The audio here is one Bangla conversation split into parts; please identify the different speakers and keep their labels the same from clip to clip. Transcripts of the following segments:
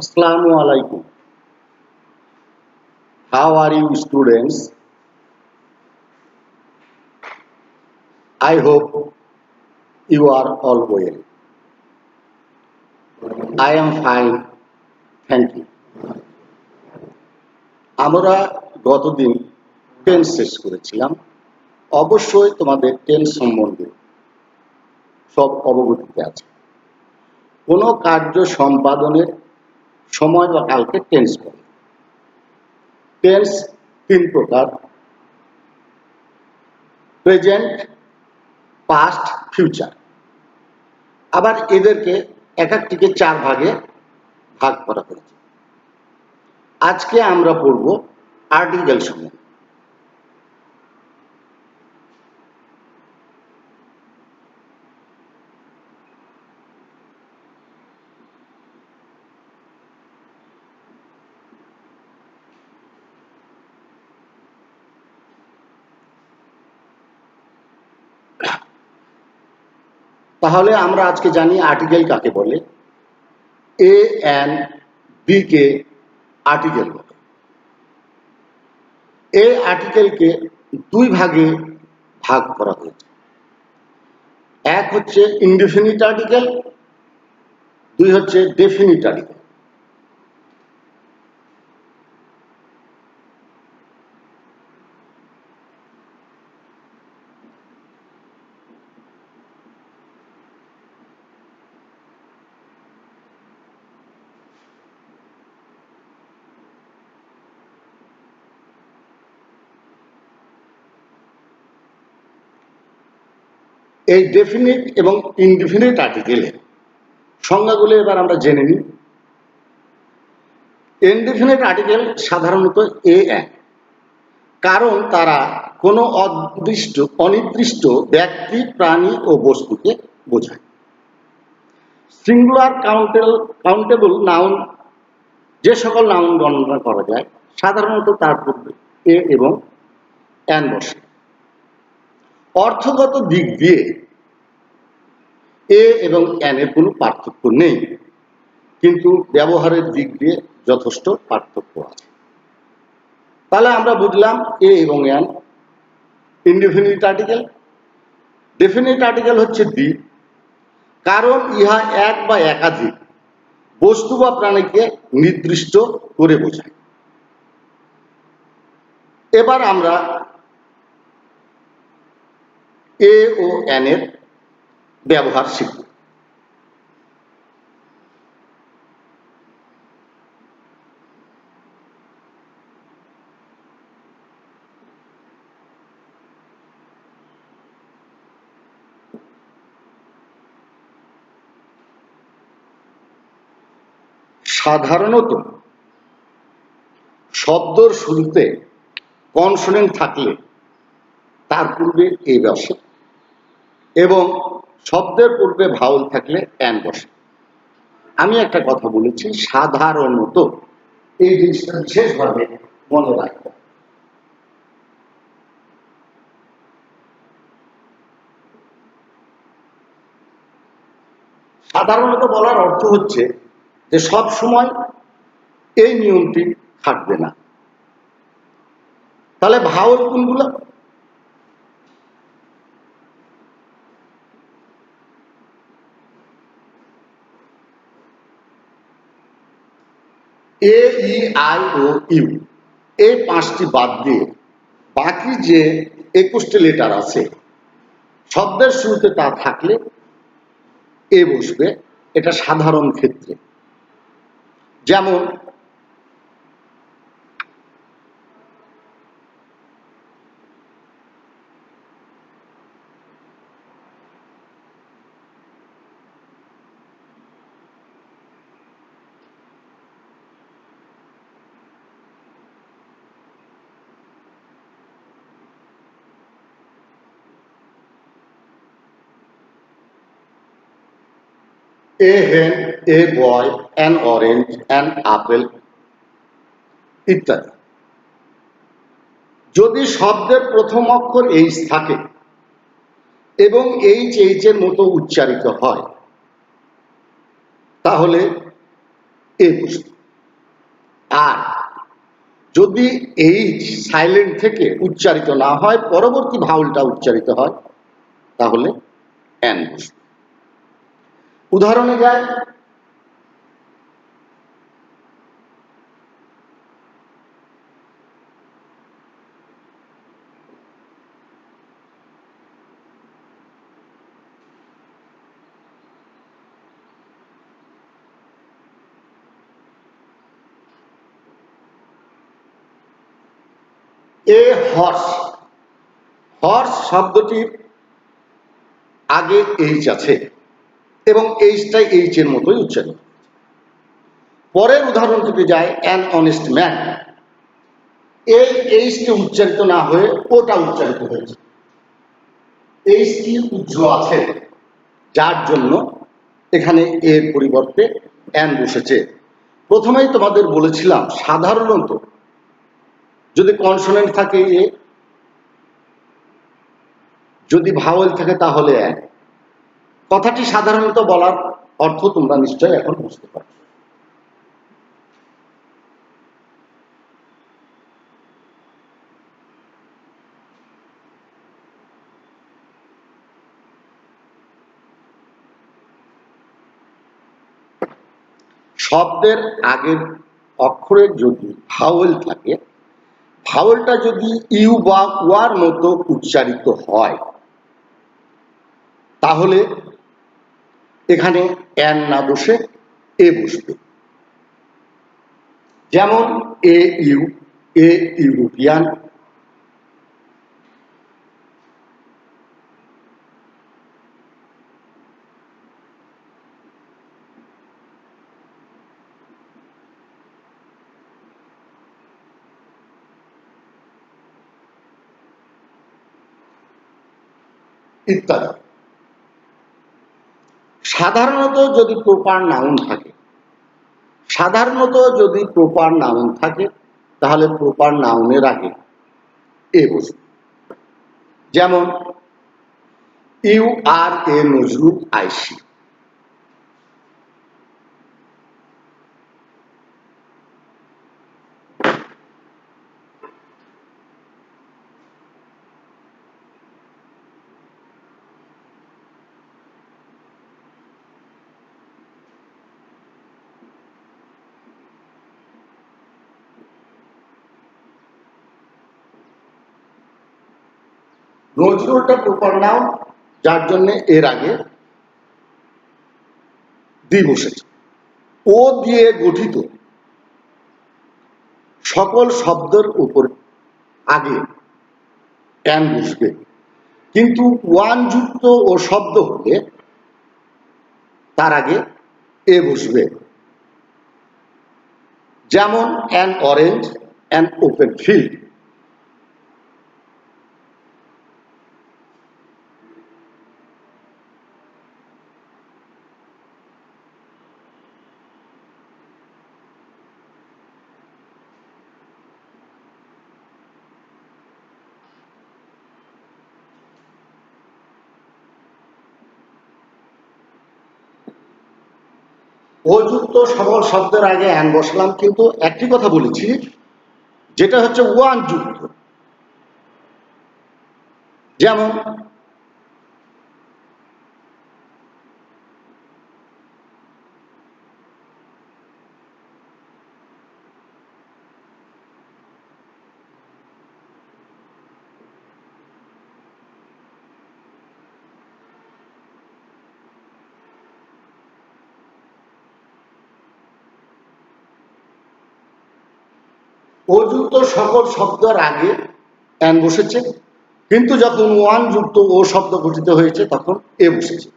Speaker 1: Assalamu alaikum. How are you, students? I hope you are all well. I am fine. Thank you. আমরা গতদিন টেন্স শেষ করেছিলাম। অবশ্যই তোমাদের টেন্স সম্বন্ধে সব অবগতিতে আছে। কোনো কার্য সম্পাদনের সময় বা কালকে টেন্স বলে। টেন্স তিন প্রকার: প্রেজেন্ট, পাস্ট, ফিউচার। আবার এদেরকে এক একটিকে চার ভাগে ভাগ করা হয়েছে। আজকে আমরা পড়ব আর্টিকেল সম্বন্ধে। তাহলে আমরা আজকে জানি আর্টিকেল কাকে বলে। এ এন বি কে আর্টিকেল বলে। এই আর্টিকেলকে দুই ভাগে ভাগ করা হয়েছে। এক হচ্ছে ইনডেফিনিট আর্টিকেল, দুই হচ্ছে ডেফিনিট আর্টিকেল। এই ডেফিনিট এবং ইনডেফিনিট আর্টিকেলের সংজ্ঞাগুলো এবার আমরা জেনে নিই। ইনডেফিনিট আর্টিকেল সাধারণত এন, কারণ তারা কোনো অনির্দিষ্ট ব্যক্তি, প্রাণী ও বস্তুকে বোঝায়। সিঙ্গুলার কাউন্টেবল নাউন, যে সকল নাউন গণনা করা যায়, সাধারণত তার পূর্বে এ এবং এন বসে। অর্থগত দিক দিয়ে এ এবং এন এর কোনো পার্থক্য নেই, কিন্তু ব্যবহারের দিক দিয়ে যথেষ্ট পার্থক্য আছে। তাহলে আমরা বুঝলাম এ এবং N indefinite article. Definite article হচ্ছে দি, কারণ ইহা এক বা একাধিক বস্তু বা প্রাণীকে নির্দিষ্ট করে বোঝায়। এবার আমরা এ ও এন এর ব্যবহার শিখব। সাধারণত শব্দর শুরুতে কনসোনেন্ট থাকলে তার পূর্বে এ বসে, এবং শব্দের পূর্বে ভাওয়েল থাকলে এন বসে। আমি একটা কথা বলেছি, সাধারণত এই জিনিসটা বিশেষভাবে মনে রাখবে। সাধারণত বলার অর্থ হচ্ছে যে সব সময় এই নিয়মটি থাকবে না। তাহলে ভাওয়েল কোনগুলো? এ, ই, আই ও ইউ, এই পাঁচটি বাদ দিয়ে বাকি যে 21টি লেটার আছে, শব্দের শুরুতে তা থাকলে এ বসবে। এটা সাধারণ ক্ষেত্রে। যেমন এ হেন, এ বয়, অ্যান অরেঞ্জ, অ্যান আপেল ইত্যাদি। যদি শব্দের প্রথম অক্ষর এইচ থাকে এবং এইচ এর মতো উচ্চারিত হয়, তাহলে এ বসবে। আর যদি এইচ সাইলেন্ট থেকে উচ্চারিত না হয়, পরবর্তী ভাওয়েলটা উচ্চারিত হয়, তাহলে এন বসবে। উদাহরণে যায়, এ হর্স, হর্স শব্দটির আগে এইচ আছে এবং এইচটাই এইচ এর মতোই উচ্চারিত। পরের উদাহরণটিতে যায় অ্যান অনেস্ট ম্যান, এই এইচটি উচ্চারিত না হয়ে ওটা উচ্চারিত হয়েছে, এইচটি উজ্জ্বল আছে, যার জন্য এখানে এর পরিবর্তে অ্যান বসেছে। প্রথমেই তোমাদের বলেছিলাম, সাধারণত যদি কনসোনেন্ট থাকে এ, যদি ভাওয়েল থাকে তাহলে অ্যান। কথাটি সাধারণত বলার অর্থ তোমরা নিশ্চয়ই এখন বুঝতে পারছো। শব্দের আগের অক্ষরে যদি ভাওয়েল থাকে, ভাওয়েলটা যদি ইউ বা ওয়ার মতো উচ্চারিত হয়, তাহলে এখানে অ্যান না বসে এ বসবে। যেমন এ ইউ, এ ইউরোপিয়ান। ইত্যাদি। সাধারণত যদি প্রপার নাউন থাকে, সাধারণত যদি প্রপার নাউন থাকে, তাহলে প্রপার নাউনের আগে এ বসবে। যেমন you are a Nazrul I see. নজরুলটা প্রপার নাউন, যার জন্য এর আগে দি বসেছে। ও দিয়ে গঠিত সকল শব্দের উপর আগে অ্যান বসবে, কিন্তু ওয়ান যুক্ত ও শব্দ হলে তার আগে এ বসবে। যেমন an orange, an open field. ও যুক্ত সকল শব্দের আগে অ্যান বসালাম, কিন্তু একটি কথা বলেছি, যেটা হচ্ছে ওয়ান যুক্ত। যেমন ও যুক্ত সকল শব্দের আগে অ্যান বসেছে, কিন্তু যখন ওয়ান যুক্ত ও শব্দ গঠিত হয়েছে তখন এ বসেছে।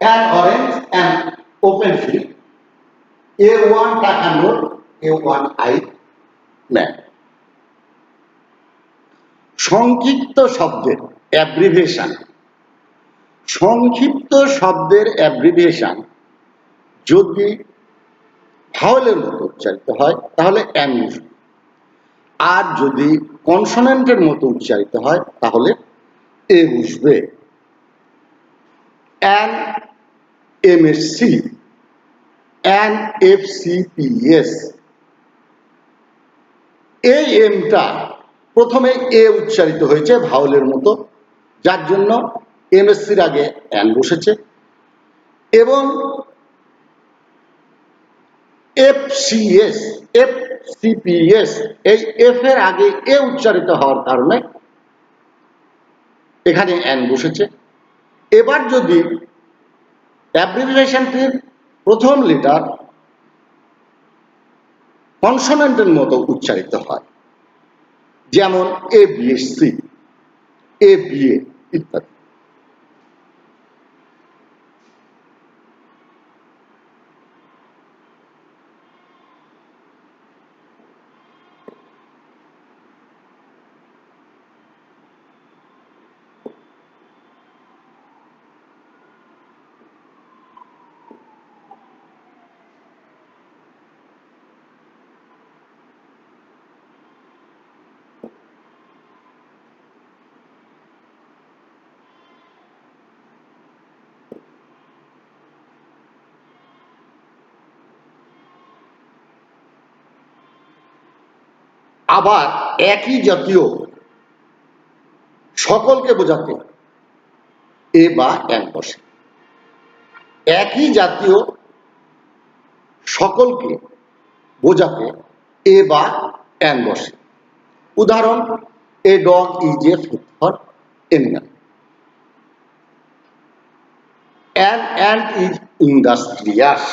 Speaker 1: An orange, an open field, a one taka note, a one eye man. সংক্ষিপ্ত শব্দের অ্যাব্রিভিয়েশন, সংক্ষিপ্ত শব্দের অ্যাব্রিভিয়েশন যদি ভাওয়েলের মতো উচ্চারিত হয় তাহলে অ্যান বসবে, আর যদি কনসোনেন্টের মতো উচ্চারিত হয় তাহলে এ বসবে। অ্যান এমএসসি, NFCPS, এই এমটা প্রথমে এ উচ্চারিত হয়েছে ভাওলের মতো, যার জন্য এমএসসির আগে এন বসেছে, এবং FCPS, এই এফ এর আগে এ উচ্চারিত হওয়ার কারণে এখানে এন বসেছে। এবার যদি অ্যাব্রিভিয়েশনটির প্রথম লেটার কনসোনেন্টের মতো উচ্চারিত হয়, যেমন ABSC, ABA ইত্যাদি। আবার একই জাতীয় সকলকে বোঝাতে এ বা এন বসে। একই জাতীয় সকলকে বোঝাতে এ বা এন বসে। উদাহরণ, a dog is A for animal, an ant is industrious.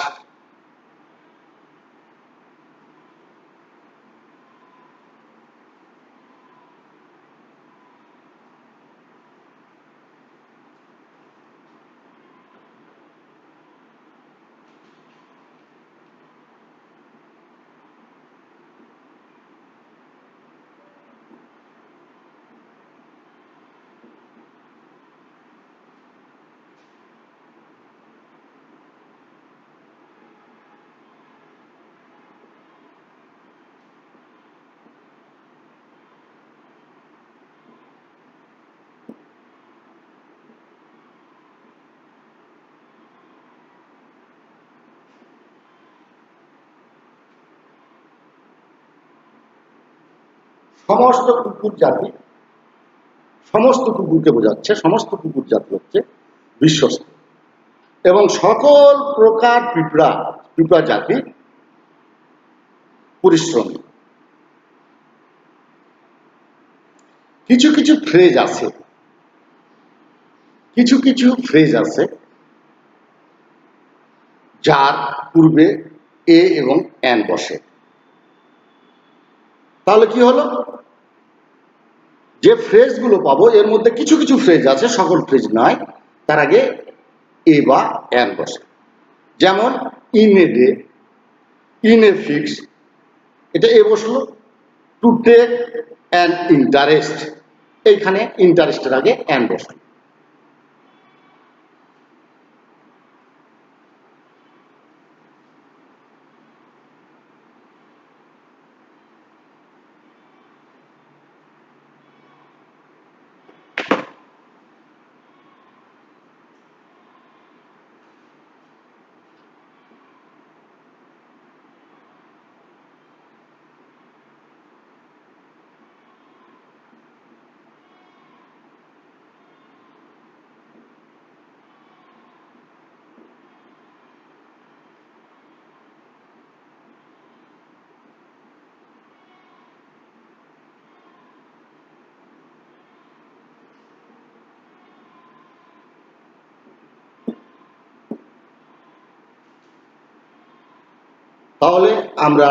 Speaker 1: সমস্ত কুকুর জাতি, সমস্ত কুকুরকে বোঝাচ্ছে, সমস্ত কুকুর জাতি হচ্ছে বিশ্বস্ত, এবং সকল প্রকার পিঁপড়া জাতি পরিশ্রমী। কিছু কিছু ফ্রেজ আছে যার পূর্বে এ এবং এন বসে। তাহলে কি হলো, যে ফ্রেজগুলো পাবো এর মধ্যে কিছু কিছু ফ্রেজ আছে, সকল ফ্রেজ নয়, তার আগে এ বা এন বসে। যেমন in a day, in a fix, এটা এ বসলো। টু টেক অ্যান ইন্টারেস্ট, এইখানে ইন্টারেস্টের আগে এন বসলো। তাহলে আমরা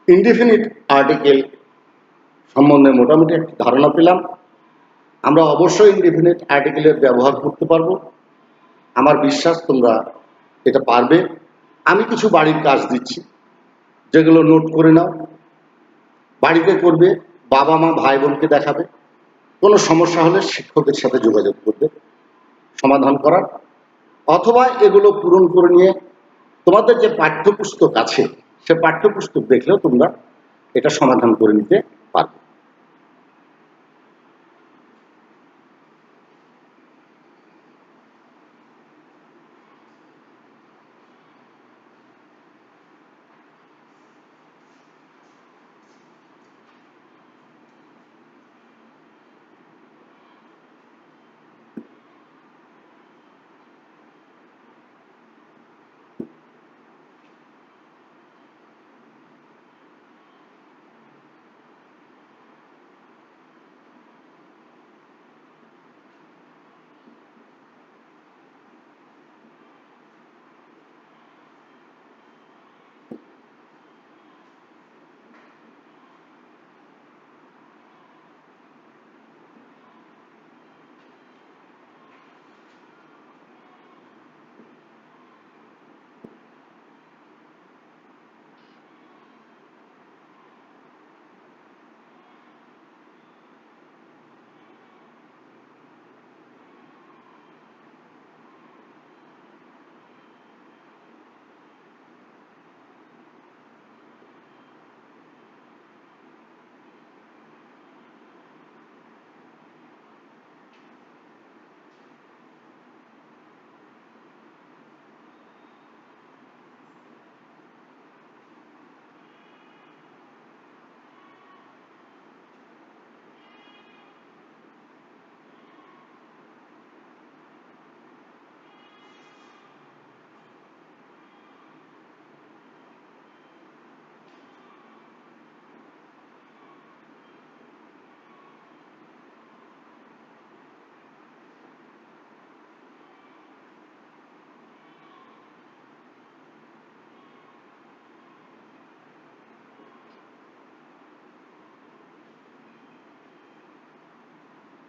Speaker 1: ইনডিফিনিট আর্টিকেল সম্বন্ধে মোটামুটি একটি ধারণা পেলাম। আমরা অবশ্যই ইনডিফিনিট আর্টিকেলের ব্যবহার করতে পারবো, আমার বিশ্বাস তোমরা এটা পারবে। আমি কিছু বাড়ির কাজ দিচ্ছি, যেগুলো নোট করে নাও, বাড়িতে করবে, বাবা মা ভাই বোনকে দেখাবে, কোনো সমস্যা হলে শিক্ষকের সাথে যোগাযোগ করবে সমাধান করার, অথবা এগুলো পূরণ করে নিয়ে তোমাদের যে পাঠ্যপুস্তক আছে সে পাঠ্যপুস্তক দেখলেও তোমরা এটা সমাধান করে নিতে পারবে।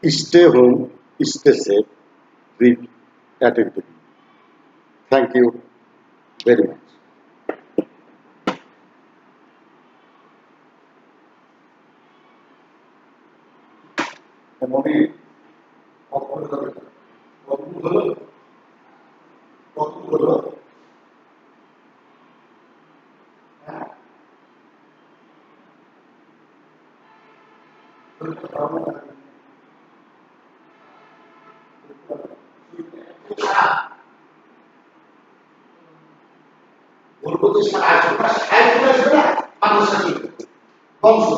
Speaker 1: stay home, stay safe, breathe attentively. Thank you very much.
Speaker 2: মনে কখন হলো কখন হলো কখন হলো হ্যাঁ বলবো যে সারা সাহেব আসবে না মানুষ আসবে বংশ